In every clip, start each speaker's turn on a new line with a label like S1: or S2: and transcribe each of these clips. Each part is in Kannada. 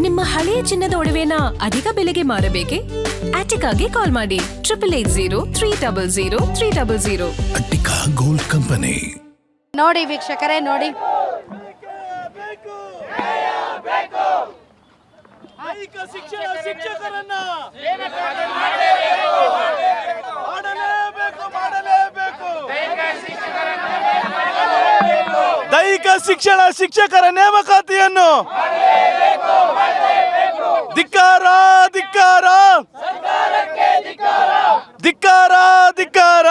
S1: ನಿಮ್ಮ ಹಳೆಯ ಚಿನ್ನದ ಒಡವೆನ ಅಧಿಕ ಬೆಲೆಗೆ ಮಾರಬೇಕೆ? ಆಟಿಕಾಗೆ ಕಾಲ್ ಮಾಡಿ 8880
S2: ಅಟ್ಟಿಕಾ ಗೋಲ್ಡ್ ಕಂಪನಿ.
S3: ನೋಡಿ ವೀಕ್ಷಕರೇ, ನೋಡಿ
S4: ಶಿಕ್ಷಕರನ್ನ ದೈಹಿಕ ಶಿಕ್ಷಣ ಶಿಕ್ಷಕರ ನೇಮಕಾತಿಯನ್ನು ಧಿಕ್ಕಾರ ಧಿಕ್ಕಾರ ಧಿಕ್ಕಾರ ಧಿಕ್ಕಾರ.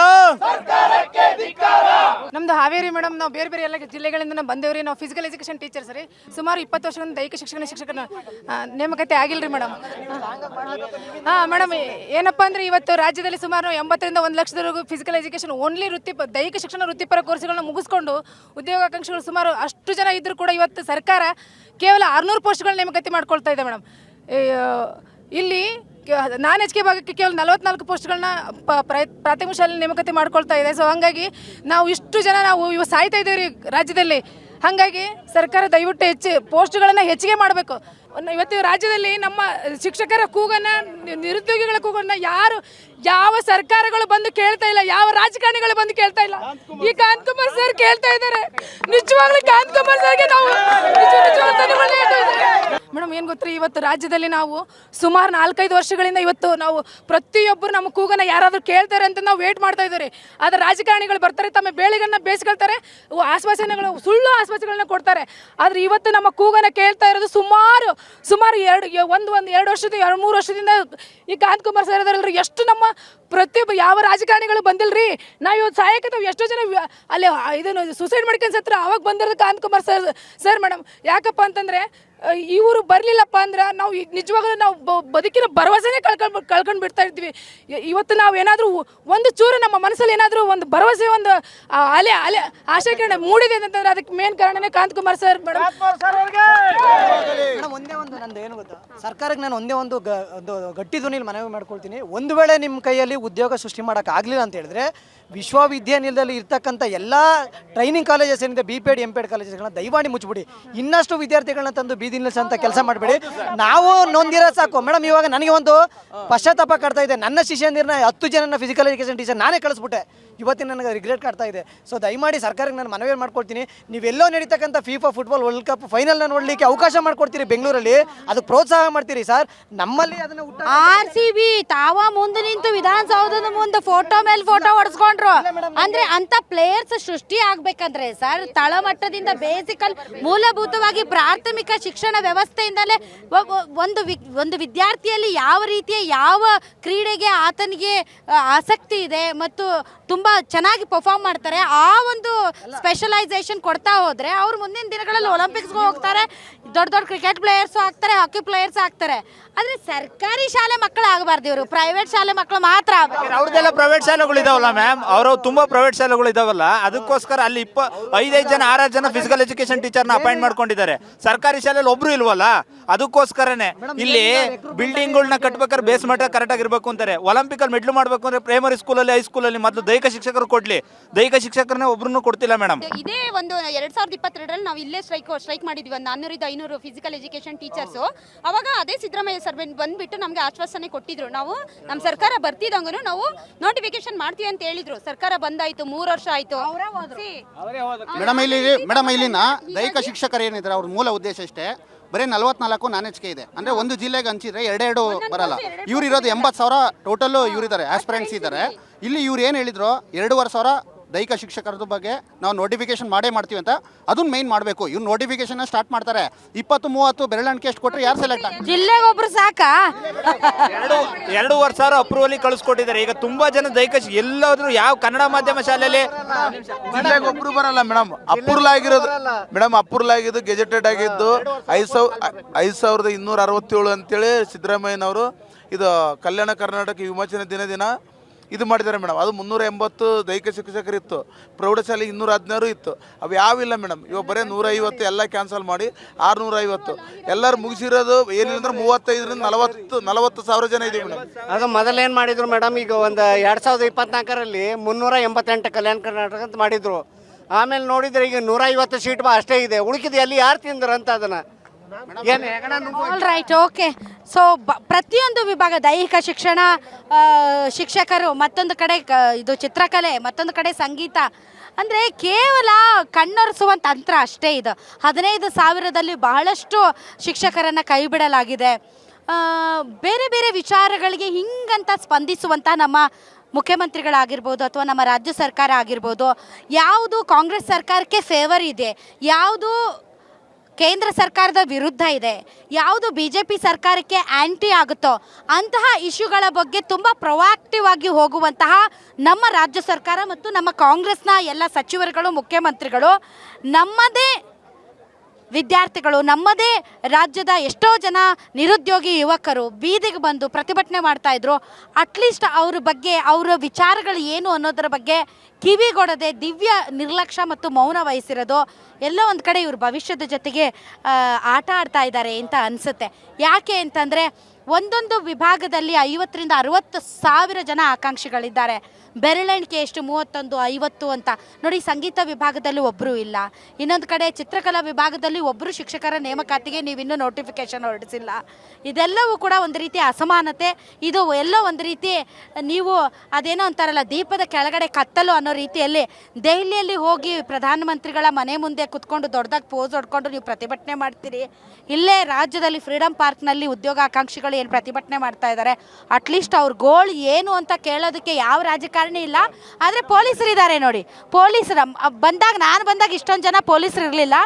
S5: ನಮ್ದು ಹಾವೇರಿ ಮೇಡಮ್. ನಾವು ಬೇರೆ ಬೇರೆ ಎಲ್ಲ ಜಿಲ್ಲೆಗಳಿಂದ ನಾವು ಬಂದೇವ್ರಿ. ನಾವು ಫಿಸಿಕಲ್ ಎಜುಕೇಷನ್ ಟೀಚರ್ಸ್ ರೀ. ಸುಮಾರು 20 ವರ್ಷದಿಂದ ದೈಹಿಕ ಶಿಕ್ಷಕನ ನೇಮಕಾತಿ ಆಗಿಲ್ರಿ ಮೇಡಮ್. ಮೇಡಮ್ ಏನಪ್ಪ ಅಂದ್ರೆ ಇವತ್ತು ರಾಜ್ಯದಲ್ಲಿ ಸುಮಾರು 80ರಿಂದ 1 ಲಕ್ಷದವರೆಗೂ ಫಿಸಿಕಲ್ ಎಜುಕೇಷನ್ ಓನ್ಲಿ ದೈಹಿಕ ಶಿಕ್ಷಣ ವೃತ್ತಿಪರ ಕೋರ್ಸ್ಗಳನ್ನ ಮುಗಿಸ್ಕೊಂಡು ಉದ್ಯೋಗಾಕಾಂಕ್ಷಿಗಳು ಸುಮಾರು ಅಷ್ಟು ಜನ ಇದ್ರೂ ಕೂಡ ಇವತ್ತು ಸರ್ಕಾರ ಕೇವಲ 600 ಪೋಸ್ಟ್ಗಳನ್ನ ನೇಮಕಾತಿ ಮಾಡ್ಕೊಳ್ತಾ ಇದೆ ಮೇಡಮ್. ಇಲ್ಲಿ ನಾನ್-HK ಭಾಗಕ್ಕೆ ಕೇವಲ 44 ಪೋಸ್ಟ್ಗಳನ್ನ ಪ್ರಾಥಮಿಕ ಶಾಲೆ ನೇಮಕಾತಿ ಮಾಡ್ಕೊಳ್ತಾ ಇದೆ. ಸೊ ಹಾಗಾಗಿ ನಾವು ಇಷ್ಟು ಜನ ಇವು ಸಾಯ್ತಾ ಇದ್ದೇವೆ ರಾಜ್ಯದಲ್ಲಿ. ಹಾಗಾಗಿ ಸರ್ಕಾರ ದಯವಿಟ್ಟು ಪೋಸ್ಟ್ಗಳನ್ನು ಹೆಚ್ಚಿಗೆ ಮಾಡಬೇಕು. ಇವತ್ತು ರಾಜ್ಯದಲ್ಲಿ ನಮ್ಮ ಶಿಕ್ಷಕರ ಕೂಗನ್ನು, ನಿರುದ್ಯೋಗಿಗಳ ಕೂಗನ್ನು ಯಾವ ಸರ್ಕಾರಗಳು ಬಂದು ಕೇಳ್ತಾ ಇಲ್ಲ, ಯಾವ ರಾಜಕಾರಣಿಗಳು ಬಂದು ಕೇಳ್ತಾ ಇಲ್ಲ. ಈ ಕಾಂತಕುಮಾರ್ ಸರ್ ಕೇಳ್ತಾ ಇದ್ದಾರೆ. ನಿಜವಾಗ್ಲೂ ಕಾಂತಕುಮಾರ್ ಸರ್ಗೆ ನಾವು ಮೇಡಮ್ ಏನು ಗೊತ್ತ್ರಿ, ಇವತ್ತು ರಾಜ್ಯದಲ್ಲಿ ನಾವು ಸುಮಾರು 4-5 ವರ್ಷಗಳಿಂದ ಇವತ್ತು ನಾವು ಪ್ರತಿಯೊಬ್ಬರು ನಮ್ಮ ಕೂಗನ್ನು ಯಾರಾದರೂ ಕೇಳ್ತಾರೆ ಅಂತ ನಾವು ವೇಟ್ ಮಾಡ್ತಾ ಇದ್ದೀವಿ. ಆದರೆ ರಾಜಕಾರಣಿಗಳು ಬರ್ತಾರೆ, ತಮ್ಮ ಬೇಳೆಗಳನ್ನ ಬೇಯಿಸ್ಕೊಳ್ತಾರೆ, ಸುಳ್ಳು ಆಶ್ವಾಸನೆಗಳನ್ನ ಕೊಡ್ತಾರೆ. ಆದರೆ ಇವತ್ತು ನಮ್ಮ ಕೂಗನ್ನು ಕೇಳ್ತಾ ಇರೋದು ಸುಮಾರು 2 ವರ್ಷದ 3 ವರ್ಷದಿಂದ ಈ ಕಾಂತಕುಮಾರ್ ಸರ್ ಇದಾರಲ್ರಿ. ಎಷ್ಟು ನಮ್ಮ ಪ್ರತಿಯೊಬ್ಬ ಯಾವ ರಾಜಕಾರಣಿಗಳು ಬಂದಿಲ್ರಿ. ನಾವು ಇವತ್ತು ಸಾಯಕ್ಕೆ ಎಷ್ಟೋ ಜನ ಅಲ್ಲಿ ಇದನ್ನು ಸೂಸೈಡ್ ಮಾಡ್ಕೊಂಡು ಸತ್ರ ಅವಾಗ ಬಂದಿರೋದು ಕಾಂತಕುಮಾರ್ ಸರ್ ಮೇಡಮ್. ಯಾಕಪ್ಪ ಅಂತಂದರೆ ಇವರು ಬರಲಿಲ್ಲಪ್ಪ ಅಂದ್ರೆ ನಾವು ನಿಜವಾಗ್ಲೂ ನಾವು ಬದುಕಿನ ಭರವಸೆನೇ ಕಳ್ಕೊಂಡು ಬಿಡ್ತಾ ಇರ್ತೀವಿ. ಇವತ್ತು ನಾವು ಏನಾದರೂ ಒಂದು ಚೂರು ನಮ್ಮ ಮನಸ್ಸಲ್ಲಿ ಏನಾದರೂ ಒಂದು ಭರವಸೆ, ಒಂದು ಅಲೆ ಆಶಾಕಿರಣ ಮೂಡಿದೆ ಅಂತಂದ್ರೆ ಅದಕ್ಕೆ ಮೇನ್ ಕಾರಣನೇ ಕಾಂತಕುಮಾರ್ ಸರ್ ಮೇಡಮ್.
S6: ಒಂದೇ ಒಂದು ನಂದು ಏನು ಗೊತ್ತಾ, ಸರ್ಕಾರಕ್ಕೆ ನಾನು ಒಂದೇ ಒಂದು ಗಟ್ಟಿ ಧ್ವನಿಯಲ್ಲಿ ಮನವಿ ಮಾಡ್ಕೊಳ್ತೀನಿ. ಒಂದು ವೇಳೆ ನಿಮ್ಮ ಕೈಯಲ್ಲಿ ಉದ್ಯೋಗ ಸೃಷ್ಟಿ ಮಾಡೋಕ್ಕಾಗಲಿಲ್ಲ ಅಂತ ಹೇಳಿದ್ರೆ ವಿಶ್ವವಿದ್ಯಾನಿಲಯದಲ್ಲಿ ಇರ್ತಕ್ಕಂಥ ಎಲ್ಲ ಟ್ರೈನಿಂಗ್ ಕಾಲೇಜಸ್ ಏನಿದೆ, BPED MPED ಕಾಲೇಜಸ್ಗಳನ್ನ ದಯಮಾಡಿ ಮುಚ್ಚಿಬಿಡಿ. ಇನ್ನಷ್ಟು ವಿದ್ಯಾರ್ಥಿಗಳನ್ನ ತಂದು ಬೀದಿ ನಿಲ್ಲಿಸಂತ ಕೆಲಸ ಮಾಡಬೇಡಿ. ನಾವು ನೊಂದಿರೋ ಸಾಕು ಮೇಡಮ್. ಇವಾಗ ನನಗೆ ಒಂದು ಪಶ್ಚಾತ್ತಾಪ ಕಾಡ್ತಾ ಇದೆ. ನನ್ನ ಶಿಷ್ಯಂದಿರನ್ನ 10 ಜನನ ಫಿಸಿಕಲ್ ಎಜುಕೇಷನ್ ಟೀಚರ್ ನಾನೇ ಕಳಿಸ್ಬಿಟ್ಟೆ. ಇವತ್ತಿನ ನನಗೆ ರಿಗ್ರೆಟ್ ಕಾಡ್ತಾ ಇದೆ. ಸೊ ದಯಮಾಡಿ ಸರ್ಕಾರಕ್ಕೆ ನಾನು ಮನವಿ ಮಾಡ್ಕೊಳ್ತೀನಿ, ನೀವೆಲ್ಲೋ ನಡೀತಕ್ಕಂಥ FIFA ಫುಟ್ಬಾಲ್ ವರ್ಲ್ಡ್ ಕಪ್ ಫೈನಲ್ನ ನೋಡಲಿಕ್ಕೆ ಅವಕಾಶ ಮಾಡ್ಕೊಡ್ತೀರಿ ಬೆಂಗಳೂರಲ್ಲಿ, ಅದಕ್ಕೆ ಪ್ರೋತ್ಸಾಹ ಮಾಡ್ತೀರಿ ಸರ್. ನಮ್ಮಲ್ಲಿ ಅದನ್ನ
S3: RCB ತಾವ ಮುಂದೆ ನಿಂತು ವಿಧಾನಸೌಧದ ಮುಂದೆ ಫೋಟೋ ಮೇಲೆ ಫೋಟೋ ಹೊಡೆಸ್ಕೊಂಡ್ರು ಅಂದ್ರೆ ಅಂತ ಪ್ಲೇಯರ್ಸ್ ಸೃಷ್ಟಿ ಆಗ್ಬೇಕಂದ್ರೆ ಸರ್ ತಳಮಟ್ಟದಿಂದ ಬೇಸಿಕಲ್ ಮೂಲಭೂತವಾಗಿ ಪ್ರಾಥಮಿಕ ಶಿಕ್ಷಣ ವ್ಯವಸ್ಥೆಯಿಂದಲೇ ಒಂದು ವಿದ್ಯಾರ್ಥಿಯಲ್ಲಿ ಯಾವ ರೀತಿಯ ಯಾವ ಕ್ರೀಡೆಗೆ ಆತನಿಗೆ ಆಸಕ್ತಿ ಇದೆ ಮತ್ತು ತುಂಬಾ ಚೆನ್ನಾಗಿ ಪರ್ಫಾರ್ಮ್ ಮಾಡ್ತಾರೆ, ಆ ಒಂದು ಸ್ಪೆಷಲೈಸೇಷನ್ ಕೊಡ್ತಾ ಹೋದ್ರೆ ಅವ್ರು ಮುಂದಿನ ದಿನಗಳಲ್ಲಿ ಒಲಿಂಪಿಕ್ಸ್ಗೆ ಹೋಗ್ತಾರೆ, ದೊಡ್ಡ ಕ್ರಿಕೆಟ್ ಪ್ಲೇಯರ್ಸ್ ಆಗ್ತಾರೆ, ಹಾಕಿ ಪ್ಲೇಯರ್ಸ್ ಆಗ್ತಾರೆ. ಆದ್ರೆ ಸರ್ಕಾರಿ ಶಾಲೆ ಮಕ್ಕಳು ಆಗಬಾರ್ದು, ಇವರು ಪ್ರೈವೇಟ್ ಶಾಲೆ ಮಕ್ಕಳು ಮಾತ್ರ.
S4: ಅವ್ರದ್ದೆಲ್ಲ ಪ್ರೈವೇಟ್ ಶಾಲೆಗಳು ಇದಾವಲ್ಲ ಮ್ಯಾಮ್, ಅವರು ತುಂಬಾ ಪ್ರೈವೇಟ್ ಶಾಲೆಗಳು ಇದಾವಲ್ಲ, ಅದಕ್ಕೋಸ್ಕರ ಅಲ್ಲಿ 5 ಜನ 6 ಜನ ಫಿಸಿಕಲ್ ಎಜುಕೇಶನ್ ಟೀಚರ್ನ ಅಪಾಯಿಂಟ್ ಮಾಡ್ಕೊಂಡಿದ್ದಾರೆ. ಸರ್ಕಾರಿ ಶಾಲೆಯಲ್ಲಿ ಒಬ್ರು ಇಲ್ವಲ್ಲ, ಅದಕ್ಕೋಸ್ಕರನೇ ಇಲ್ಲಿ ಬಿಲ್ಡಿಂಗ್ಗಳನ್ನ ಕಟ್ಬೇಕಾದ್ರೆ ಬೇಸ್ ಮಟ್ಟ ಕರೆಕ್ಟ್ ಆಗಿರ್ಬೇಕು ಅಂತಾರೆ. ಒಲಿಂಪಿಕ್ ಅಲ್ಲಿ ಮೆಡ್ಲು ಮಾಡ್ಬೇಕು ಅಂದ್ರೆ ಪ್ರೈಮರಿ ಸ್ಕೂಲಲ್ಲಿ ಹೈಸ್ಕೂಲಲ್ಲಿ ಮೊದಲು ದೈಹಿಕ ಶಿಕ್ಷಕರು ಕೊಡ್ಲಿ, ದೈಹಿಕ ಶಿಕ್ಷಕರನ್ನೇ ಒಬ್ರು ಕೊಡ್ತಿಲ್ಲ ಮೇಡಮ್.
S7: ಇದೇ ಒಂದು 2022ರಲ್ಲಿ ನಾವು ಇಲ್ಲೇ ಸ್ಟ್ರೈಕ್ ಮಾಡಿದ್ವಿ, ಒಂದು 400-500 ಫಿಸಿಕಲ್ ಎಜುಕೇಶನ್ ಟೀಚರ್ಸ್. ಅವಾಗ ಅದೇ ಸಿದ್ದರಾಮಯ್ಯ ಸರ್ ಬಂದ್ಬಿಟ್ಟು ನಮ್ಗೆ ಆಶ್ವಾಸನೆ ಕೊಟ್ಟಿದ್ರು, ನಾವು ನಮ್ಮ ಸರ್ಕಾರ ಬರ್ತಿದಂಗೂ ನಾವು ನೋಟಿಫಿಕೇಶನ್ ಮಾಡ್ತೀವಿ ಅಂತ ಹೇಳಿದ್ರು. ಸರ್ಕಾರ ಬಂದಾಯ್ತು, 3 ವರ್ಷ ಆಯ್ತು.
S8: ಮೇಡಮ್ ಇಲ್ಲಿನ ದೈಹಿಕ ಶಿಕ್ಷಕರು ಏನಿದ್ದಾರೆ ಅವ್ರ ಮೂಲ ಉದ್ದೇಶ ಅಷ್ಟೇ, ಬರೀ 44 ನಾನ್-HK ಇದೆ. ಅಂದರೆ ಒಂದು ಜಿಲ್ಲೆಗೆ ಹಂಚಿದ್ರೆ 2 ಬರಲ್ಲ. ಇವ್ರು ಇರೋದು 80,000 ಟೋಟಲ್ ಇವರಿದ್ದಾರೆ, ಆಸ್ಪಿರೆಂಟ್ಸ್ ಇದ್ದಾರೆ. ಇಲ್ಲಿ ಇವ್ರು ಏನು ಹೇಳಿದ್ರು, 2,500 ದೈಹಿಕ ಶಿಕ್ಷಕರದ ಬಗ್ಗೆ ನಾವು ನೋಟಿಫಿಕೇಶನ್ ಮಾಡೇ ಮಾಡ್ತೀವಿ ಅಂತ, ಅದನ್ನ ಮೈನ್ ಮಾಡಬೇಕು. ಇವ್ರು ನೋಟಿಫಿಕೇಶನ್ ಸ್ಟಾರ್ಟ್ ಮಾಡ್ತಾರೆ, 20-30 ಬೆರಳಣಿಕೆ ಎಷ್ಟು ಕೊಟ್ಟರೆ ಯಾರು ಸೆಲೆಕ್ಟ್ ಆಗ್ತಾರೆ?
S3: ಜಿಲ್ಲೆಗೆ ಒಬ್ರು ಸಾಕಾ?
S4: 2,500 ಅಪ್ರೂವಲ್ ಕಳಿಸ್ಕೊಟ್ಟಿದ್ದಾರೆ. ಈಗ ತುಂಬಾ ಜನ ದೈಹಿಕ ಎಲ್ಲಾದ್ರೂ ಯಾವ ಕನ್ನಡ ಮಾಧ್ಯಮ ಶಾಲೆಯಲ್ಲಿ
S9: ಜಿಲ್ಲೆಗೆ ಒಬ್ರು ಬರಲ್ಲ ಮೇಡಮ್. ಅಪ್ರೂವಲ್ ಆಗಿದ್ದು ಗೆಜೆಟೆಡ್ ಆಗಿದ್ದು 5,267 ಅಂತೇಳಿ ಸಿದ್ದರಾಮಯ್ಯನವರು ಇದು ಕಲ್ಯಾಣ ಕರ್ನಾಟಕ ವಿಮೋಚನೆ ದಿನ ಇದು ಮಾಡಿದ್ದಾರೆ ಮೇಡಮ್. ಅದು 380 ದೈಹಿಕ ಶಿಕ್ಷಕರಿತ್ತು, ಪ್ರೌಢಶಾಲೆ 216 ಇತ್ತು. ಅವು ಯಾವಿಲ್ಲ ಮೇಡಮ್. ಇವಾಗ ಬರೀ 150 ಎಲ್ಲ ಕ್ಯಾನ್ಸಲ್ ಮಾಡಿ 650 ಎಲ್ಲರೂ ಮುಗಿಸಿರೋದು ಏನಿಲ್ಲ ಅಂದ್ರೆ 35ರಿಂದ 40 ಸಾವಿರ ಜನ ಇದೀವಿ ಮೇಡಮ್.
S6: ಆಗ ಮೊದಲೇನು ಮಾಡಿದ್ರು ಮೇಡಮ್, ಈಗ ಒಂದು 2024ರಲ್ಲಿ 388 ಕಲ್ಯಾಣ ಕರ್ನಾಟಕ ಅಂತ ಮಾಡಿದ್ರು. ಆಮೇಲೆ ನೋಡಿದ್ರೆ ಈಗ 150 ಸೀಟ್ ಅಷ್ಟೇ ಇದೆ. ಉಳಿಕಿದ ಎಲ್ಲಿ ಯಾರು ತಿಂದ್ರು ಅಂತ ಅದನ್ನು
S3: ಆಲ್ ರೈಟ್, ಓಕೆ. ಸೊ ಪ್ರತಿಯೊಂದು ವಿಭಾಗ, ದೈಹಿಕ ಶಿಕ್ಷಣ ಶಿಕ್ಷಕರು, ಮತ್ತೊಂದು ಕಡೆ ಇದು ಚಿತ್ರಕಲೆ, ಮತ್ತೊಂದು ಕಡೆ ಸಂಗೀತ, ಅಂದರೆ ಕೇವಲ ಕಣ್ಣೊರೆಸುವ ತಂತ್ರ ಅಷ್ಟೇ ಇದು. 15,000ದಲ್ಲಿ ಬಹಳಷ್ಟು ಶಿಕ್ಷಕರನ್ನು ಕೈ ಬಿಡಲಾಗಿದೆ. ಬೇರೆ ಬೇರೆ ವಿಚಾರಗಳಿಗೆ ಹಿಂಗಂತ ಸ್ಪಂದಿಸುವಂಥ ನಮ್ಮ ಮುಖ್ಯಮಂತ್ರಿಗಳಾಗಿರ್ಬೋದು ಅಥವಾ ನಮ್ಮ ರಾಜ್ಯ ಸರ್ಕಾರ ಆಗಿರ್ಬೋದು, ಯಾವುದು ಕಾಂಗ್ರೆಸ್ ಸರ್ಕಾರಕ್ಕೆ ಫೇವರ್ ಇದೆ, ಯಾವುದು ಕೇಂದ್ರ ಸರ್ಕಾರದ ವಿರುದ್ಧ ಇದೆ, ಯಾವುದು BJP ಸರ್ಕಾರಕ್ಕೆ ಆ್ಯಂಟಿ ಆಗುತ್ತೋ ಅಂತಹ ಇಶ್ಯೂಗಳ ಬಗ್ಗೆ ತುಂಬ ಪ್ರೊಆಕ್ಟಿವ್ ಆಗಿ ಹೋಗುವಂತಹ ನಮ್ಮ ರಾಜ್ಯ ಸರ್ಕಾರ ಮತ್ತು ನಮ್ಮ ಕಾಂಗ್ರೆಸ್ನ ಎಲ್ಲ ಸಚಿವರುಗಳು, ಮುಖ್ಯಮಂತ್ರಿಗಳು, ನಮ್ಮದೇ ವಿದ್ಯಾರ್ಥಿಗಳು, ನಮ್ಮದೇ ರಾಜ್ಯದ ಎಷ್ಟೋ ಜನ ನಿರುದ್ಯೋಗಿ ಯುವಕರು ಬೀದಿಗೆ ಬಂದು ಪ್ರತಿಭಟನೆ ಮಾಡ್ತಾಯಿದ್ರು. ಅಟ್ಲೀಸ್ಟ್ ಅವ್ರ ಬಗ್ಗೆ, ಅವರ ವಿಚಾರಗಳು ಏನು ಅನ್ನೋದರ ಬಗ್ಗೆ ಕಿವಿಗೊಡದೆ ದಿವ್ಯ ನಿರ್ಲಕ್ಷ್ಯ ಮತ್ತು ಮೌನ ವಹಿಸಿರೋದು ಎಲ್ಲೋ ಒಂದು ಕಡೆ ಇವ್ರ ಭವಿಷ್ಯದ ಜೊತೆಗೆ ಆಟ ಆಡ್ತಾ ಇದ್ದಾರೆ ಅಂತ ಅನಿಸುತ್ತೆ. ಯಾಕೆ ಅಂತಂದರೆ ಒಂದೊಂದು ವಿಭಾಗದಲ್ಲಿ 50,000 to 60,000 ಜನ ಆಕಾಂಕ್ಷಿಗಳಿದ್ದಾರೆ. ಬೆರಳೆಣಿಕೆ ಎಷ್ಟು 31, 50 ಅಂತ ನೋಡಿ. ಸಂಗೀತ ವಿಭಾಗದಲ್ಲಿ ಒಬ್ಬರು ಇಲ್ಲ. ಇನ್ನೊಂದು ಕಡೆ ಚಿತ್ರಕಲಾ ವಿಭಾಗದಲ್ಲಿ ಒಬ್ಬರು ಶಿಕ್ಷಕರ ನೇಮಕಾತಿಗೆ ನೀವಿನ್ನೂ ನೋಟಿಫಿಕೇಶನ್ ಹೊರಡಿಸಿಲ್ಲ. ಇದೆಲ್ಲವೂ ಕೂಡ ಒಂದು ರೀತಿ ಅಸಮಾನತೆ. ಇದು ಎಲ್ಲೋ ಒಂದು ರೀತಿ ನೀವು ಅದೇನೋ ಅಂತಾರಲ್ಲ, ದೀಪದ ಕೆಳಗಡೆ ಕತ್ತಲು ಅನ್ನೋ ರೀತಿಯಲ್ಲಿ ದೆಹಲಿಯಲ್ಲಿ ಹೋಗಿ ಪ್ರಧಾನಮಂತ್ರಿಗಳ ಮನೆ ಮುಂದೆ ಕುತ್ಕೊಂಡು ದೊಡ್ಡದಾಗಿ ಪೋಸ್ ಹೊಡ್ಕೊಂಡು ನೀವು ಪ್ರತಿಭಟನೆ ಮಾಡ್ತೀರಿ. ಇಲ್ಲೇ ರಾಜ್ಯದಲ್ಲಿ ಫ್ರೀಡಮ್ ಪಾರ್ಕ್ನಲ್ಲಿ ಉದ್ಯೋಗಾಕಾಂಕ್ಷಿಗಳು ಏನು ಪ್ರತಿಭಟನೆ ಮಾಡ್ತಾ ಇದ್ದಾರೆ. ಅಟ್ಲೀಸ್ಟ್ ಅವ್ರ ಗೋಲ್ ಏನು ಅಂತ ಕೇಳೋದಕ್ಕೆ ಯಾವ ರಾಜಕಾರಣಿ ಇಲ್ಲ. ಆದರೆ ಪೊಲೀಸರು ಇದ್ದಾರೆ ನೋಡಿ. ಪೊಲೀಸರು ನಾನು ಬಂದಾಗ ಇಷ್ಟೊಂದು ಜನ ಪೊಲೀಸರು ಇರಲಿಲ್ಲ.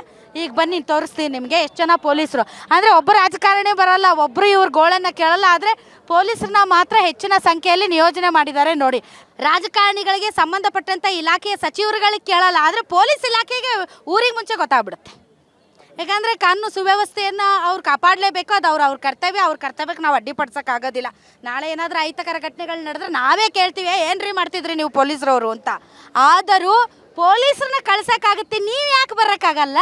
S3: ಈಗ ಬನ್ನಿ ತೋರಿಸ್ತೀನಿ ನಿಮಗೆ ಎಷ್ಟು ಜನ ಪೊಲೀಸರು. ಅಂದರೆ ಒಬ್ಬ ರಾಜಕಾರಣಿ ಬರಲ್ಲ, ಒಬ್ಬರು ಇವ್ರ ಗೋಳನ್ನು ಕೇಳಲ್ಲ. ಆದರೆ ಪೊಲೀಸರನ್ನ ಮಾತ್ರ ಹೆಚ್ಚಿನ ಸಂಖ್ಯೆಯಲ್ಲಿ ನಿಯೋಜನೆ ಮಾಡಿದ್ದಾರೆ ನೋಡಿ. ರಾಜಕಾರಣಿಗಳಿಗೆ ಸಂಬಂಧಪಟ್ಟಂಥ ಇಲಾಖೆಯ ಸಚಿವರುಗಳಿಗೆ ಕೇಳಲ್ಲ, ಆದರೆ ಪೊಲೀಸ್ ಇಲಾಖೆಗೆ ಊರಿಗೆ ಮುಂಚೆ ಗೊತ್ತಾಗ್ಬಿಡುತ್ತೆ. ಯಾಕಂದರೆ ಕಾನೂನು ಸುವ್ಯವಸ್ಥೆಯನ್ನು ಅವ್ರು ಕಾಪಾಡಲೇಬೇಕು. ಅದು ಅವ್ರ ಕರ್ತವ್ಯ. ಅವ್ರ ಕರ್ತವ್ಯಕ್ಕೆ ನಾವು ಅಡ್ಡಿಪಡಿಸೋಕ್ಕಾಗೋದಿಲ್ಲ. ನಾಳೆ ಏನಾದರೂ ಅಹಿತಕರ ಘಟನೆಗಳು ನಡೆದ್ರೆ ನಾವೇ ಕೇಳ್ತೀವಿ, ಏನ್ರಿ ಮಾಡ್ತಿದ್ರಿ ನೀವು ಪೊಲೀಸರವರು ಅಂತ. ಆದರೂ ಪೊಲೀಸರನ್ನ ಕಳ್ಸೋಕ್ಕಾಗುತ್ತೆ, ನೀವು ಯಾಕೆ ಬರೋಕ್ಕಾಗಲ್ಲ?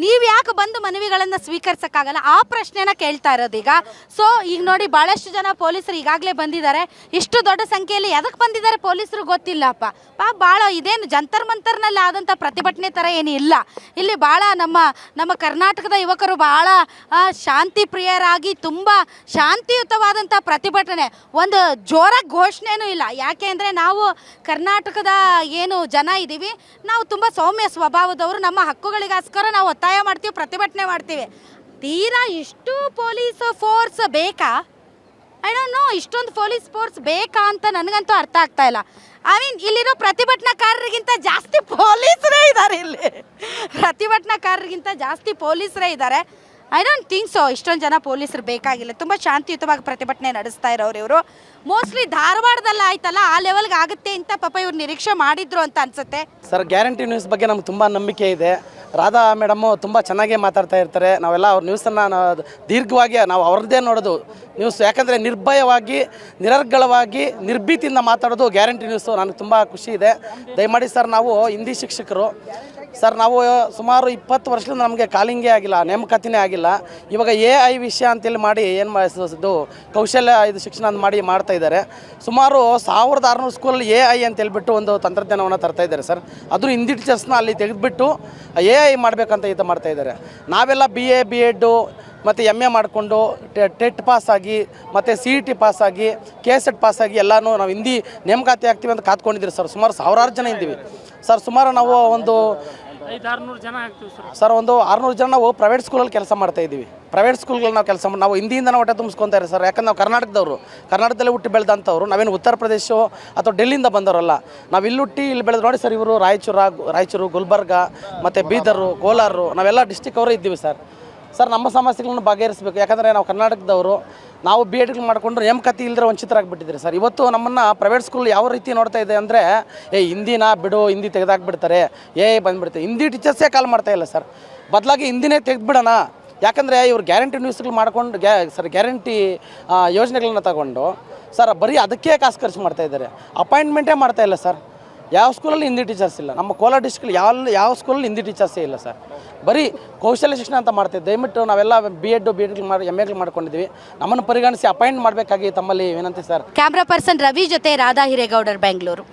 S3: ನೀವು ಯಾಕೆ ಬಂದು ಮನವಿಗಳನ್ನು ಸ್ವೀಕರಿಸೋಕ್ಕಾಗಲ್ಲ? ಆ ಪ್ರಶ್ನೆನ ಕೇಳ್ತಾ ಇರೋದು ಈಗ. ಸೊ ಈಗ ನೋಡಿ, ಭಾಳಷ್ಟು ಜನ ಪೊಲೀಸರು ಈಗಾಗಲೇ ಬಂದಿದ್ದಾರೆ. ಇಷ್ಟು ದೊಡ್ಡ ಸಂಖ್ಯೆಯಲ್ಲಿ ಎದಕ್ಕೆ ಬಂದಿದ್ದಾರೆ ಪೊಲೀಸರು ಗೊತ್ತಿಲ್ಲಪ್ಪ. ಭಾಳ ಇದೇನು ಜಂತರ್ ಮಂತರ್ನಲ್ಲಿ ಆದಂಥ ಪ್ರತಿಭಟನೆ ಥರ ಏನು ಇಲ್ಲ. ಇಲ್ಲಿ ಭಾಳ ನಮ್ಮ ಕರ್ನಾಟಕದ ಯುವಕರು ಭಾಳ ಶಾಂತಿ ಪ್ರಿಯರಾಗಿ ತುಂಬ ಶಾಂತಿಯುತವಾದಂಥ ಪ್ರತಿಭಟನೆ, ಒಂದು ಜೋರಾಗಿ ಘೋಷಣೆನೂ ಇಲ್ಲ. ಯಾಕೆ ಅಂದರೆ ನಾವು ಕರ್ನಾಟಕದ ಏನು ಜನ ಇದ್ದೀವಿ, ನಾವು ತುಂಬ ಸೌಮ್ಯ ಸ್ವಭಾವದವರು. ನಮ್ಮ ಹಕ್ಕುಗಳಿಗೋಸ್ಕರ ನಾವು ಒತ್ತಾಯ ಮಾಡ್ತೀವಿ, ಪ್ರತಿಭಟನೆ ಮಾಡ್ತೀವಿ. ತೀರಾ ಇಷ್ಟು ಪೊಲೀಸ್ ಫೋರ್ಸ್ ಬೇಕಾ? I don't know. ಇಷ್ಟೊಂದು ಪೊಲೀಸ್ ಫೋರ್ಸ್ ಬೇಕಾ ಅಂತ ನನಗಂತೂ ಅರ್ಥ ಆಗ್ತಾ ಇಲ್ಲ. ಐ ಮೀನ್ ಇಲ್ಲಿರೋ ಪ್ರತಿಭಟನಾಕಾರರಿಗಿಂತ ಜಾಸ್ತಿ ಪೊಲೀಸರೇ ಇದ್ದಾರೆ. ಇಲ್ಲಿ ಪ್ರತಿಭಟನಾಕಾರರಿಗಿಂತ ಜಾಸ್ತಿ ಪೊಲೀಸರೇ ಇದ್ದಾರೆ. ಐ ಡೋಂಟ್ ಥಿಂಕ್ ಸೊ ಇಷ್ಟೊಂದು ಜನ ಪೊಲೀಸರು ಬೇಕಾಗಿಲ್ಲ. ತುಂಬ ಶಾಂತಿಯುತವಾಗಿ ಪ್ರತಿಭಟನೆ ನಡೆಸ್ತಾ ಇರೋರು ಇವರು. ಮೋಸ್ಟ್ಲಿ ಧಾರವಾಡದಲ್ಲಿ ಆಯ್ತಲ್ಲ, ಆ ಲೆವೆಲ್ಗೆ ಆಗುತ್ತೆ ಅಂತ ಪಾಪ ಇವ್ರು ನಿರೀಕ್ಷೆ ಮಾಡಿದ್ರು ಅಂತ ಅನ್ಸುತ್ತೆ.
S10: ಸರ್, ಗ್ಯಾರಂಟಿ ನ್ಯೂಸ್ ಬಗ್ಗೆ ನಮ್ಗೆ ತುಂಬ ನಂಬಿಕೆ ಇದೆ. ರಾಧಾ ಮೇಡಮ್ಮು ತುಂಬ ಚೆನ್ನಾಗೇ ಮಾತಾಡ್ತಾ ಇರ್ತಾರೆ. ನಾವೆಲ್ಲ ಅವ್ರ ನ್ಯೂಸನ್ನು ದೀರ್ಘವಾಗಿ ನಾವು ಅವ್ರದ್ದೇ ನೋಡೋದು ನ್ಯೂಸ್. ಯಾಕಂದರೆ ನಿರ್ಭಯವಾಗಿ, ನಿರರ್ಗಳವಾಗಿ, ನಿರ್ಭೀತಿಯಿಂದ ಮಾತಾಡೋದು ಗ್ಯಾರಂಟಿ ನ್ಯೂಸು. ನನಗೆ ತುಂಬ ಖುಷಿ ಇದೆ. ದಯಮಾಡಿ ಸರ್, ನಾವು ಹಿಂದಿ ಶಿಕ್ಷಕರು ಸರ್, ನಾವು ಸುಮಾರು 20 ವರ್ಷದಿಂದ ನಮಗೆ ಕಾಲಿಂಗೇ ಆಗಿಲ್ಲ, ನೇಮಕಾತಿನೇ ಆಗಿಲ್ಲ. ಇವಾಗ AI ವಿಷಯ ಅಂತೇಳಿ ಮಾಡಿ ಇದು ಕೌಶಲ್ಯ ಇದು ಶಿಕ್ಷಣ ಮಾಡಿ ಮಾಡ್ತಾ ಇದ್ದಾರೆ. ಸುಮಾರು 1600 ಸ್ಕೂಲಲ್ಲಿ AI ಅಂತ ಹೇಳ್ಬಿಟ್ಟು ಒಂದು ತಂತ್ರಜ್ಞಾನವನ್ನು ತರ್ತಾ ಇದ್ದಾರೆ ಸರ್. ಅದು ಹಿಂದಿ ಟೀಚರ್ಸ್ನ ಅಲ್ಲಿ ತೆಗೆದುಬಿಟ್ಟು AI ಮಾಡಬೇಕಂತ ಇದು ಮಾಡ್ತಾ ಇದ್ದಾರೆ. ನಾವೆಲ್ಲ BA B.Ed ಮತ್ತು MA ಮಾಡಿಕೊಂಡು ಟೆಟ್ ಪಾಸಾಗಿ ಮತ್ತು CET ಪಾಸಾಗಿ KSET ಪಾಸಾಗಿ ಎಲ್ಲನೂ ನಾವು ಹಿಂದಿ ನೇಮಕಾತಿ ಆಗ್ತೀವಿ ಅಂತ ಕಾತ್ಕೊಂಡಿದ್ದೀರಿ ಸರ್. ಸುಮಾರು 1000 ಜನ ಇದ್ದೀವಿ ಸರ್. ಸುಮಾರು ನಾವು ಒಂದು
S11: 500-600 ಜನ ಆಗ್ತೀವಿ
S10: ಸರ್. ಒಂದು 600 ಜನ ನಾವು ಪ್ರೈವೇಟ್ ಸ್ಕೂಲಲ್ಲಿ ಕೆಲಸ ಮಾಡ್ತಾಯಿದ್ದೀವಿ. ಪ್ರೈವೇಟ್ ಸ್ಕೂಲ್ಗಳಲ್ಲಿ ನಾವು ಕೆಲಸ ನಾವು ಹಿಂದಿಯಿಂದನೇ ಹೊಟ್ಟೆ ತುಂಬಿಸ್ಕೊತಾರೆ ಸರ್. ಯಾಕಂದ್ರೆ ನಾವು ಕರ್ನಾಟಕದವರು, ಕರ್ನಾಟಕದಲ್ಲೇ ಹುಟ್ಟಿ ಬೆಳೆದಂಥವ್ರು. ನಾವೇನು ಉತ್ತರ ಪ್ರದೇಶ ಅಥವಾ ಡೆಲ್ಲಿಯಿಂದ ಬಂದವರಲ್ಲ. ನಾವು ಇಲ್ಲಿ ಹುಟ್ಟಿ ಇಲ್ಲಿ ಬೆಳೆದು ನೋಡಿ ಸರ್. ಇವರು ರಾಯಚೂರು, ಗುಲ್ಬರ್ಗ ಮತ್ತು ಬೀದರು, ಕೋಲಾರ, ನಾವೆಲ್ಲ ಡಿಸ್ಟಿಕ್ ಅವರೇ ಇದ್ದೀವಿ ಸರ್. ನಮ್ಮ ಸಮಸ್ಯೆಗಳನ್ನು ಬಗೆಹರಿಸಬೇಕು. ಯಾಕಂದರೆ ನಾವು ಕರ್ನಾಟಕದವರು. ನಾವು B.Ed ಮಾಡಿಕೊಂಡು ನೇಮಕಾತಿ ಇಲ್ಲದ್ರೆ ವಂಚಿತರಾಗಿಬಿಟ್ಟಿದ್ದೀರಿ ಸರ್. ಇವತ್ತು ನಮ್ಮನ್ನು ಪ್ರೈವೇಟ್ ಸ್ಕೂಲ್ ಯಾವ ರೀತಿ ನೋಡ್ತಾ ಇದೆ ಅಂದರೆ, ಹಿಂದಿನ ಬಿಡು, ಹಿಂದಿ ತೆಗೆದಾಕ್ಬಿಡ್ತಾರೆ, ಬಂದುಬಿಡ್ತಾರೆ. ಹಿಂದಿ ಟೀಚರ್ಸೇ ಕಾಲ್ ಮಾಡ್ತಾಯಿಲ್ಲ ಸರ್. ಬದಲಾಗಿ ಹಿಂದಿನೇ ತೆಗೆದುಬಿಡೋಣ. ಯಾಕಂದರೆ ಇವ್ರು ಗ್ಯಾರಂಟಿ ನ್ಯೂಸ್ಗಳು ಮಾಡ್ಕೊಂಡು ಗ್ಯಾರಂಟಿ ಯೋಜನೆಗಳನ್ನ ತಗೊಂಡು ಸರ್ ಬರೀ ಅದಕ್ಕೆ ಕಾಸು ಖರ್ಚು ಮಾಡ್ತಾಯಿದ್ದಾರೆ. ಅಪಾಯಿಂಟ್ಮೆಂಟೇ ಮಾಡ್ತಾಯಿಲ್ಲ ಸರ್. ಯಾವ ಸ್ಕೂಲಲ್ಲಿ ಹಿಂದಿ ಟೀಚರ್ಸ್ ಇಲ್ಲ. ನಮ್ಮ ಕೋಲಾರ ಡಿಸ್ಟ್ರಿಕ್ಟಲ್ಲಿ ಯಾವ ಸ್ಕೂಲಲ್ಲಿ ಹಿಂದಿ ಟೀಚರ್ಸೇ ಇಲ್ಲ ಸರ್. ಬರೀ ಕೌಶಲ್ಯ ಶಿಕ್ಷಣ ಅಂತ ಮಾಡ್ತಿದ್ದೆ. ದಯವಿಟ್ಟು ನಾವೆಲ್ಲ B.Ed ಮಾಡಿ MA ಮಾಡ್ಕೊಂಡಿದ್ದೀವಿ. ನಮ್ಮನ್ನು ಪರಿಗಣಿಸಿ ಅಪಾಯಿಂಟ್ ಮಾಡಬೇಕಾಗಿ ತಮ್ಮಲ್ಲಿ ವಿನಂತಿ ಸರ್.
S3: ಕ್ಯಾಮ್ರಾ ಪರ್ಸನ್ ರವಿ ಜೊತೆ ರಾಧಾ ಹಿರೇಗೌಡರ್, ಬೆಂಗಳೂರು.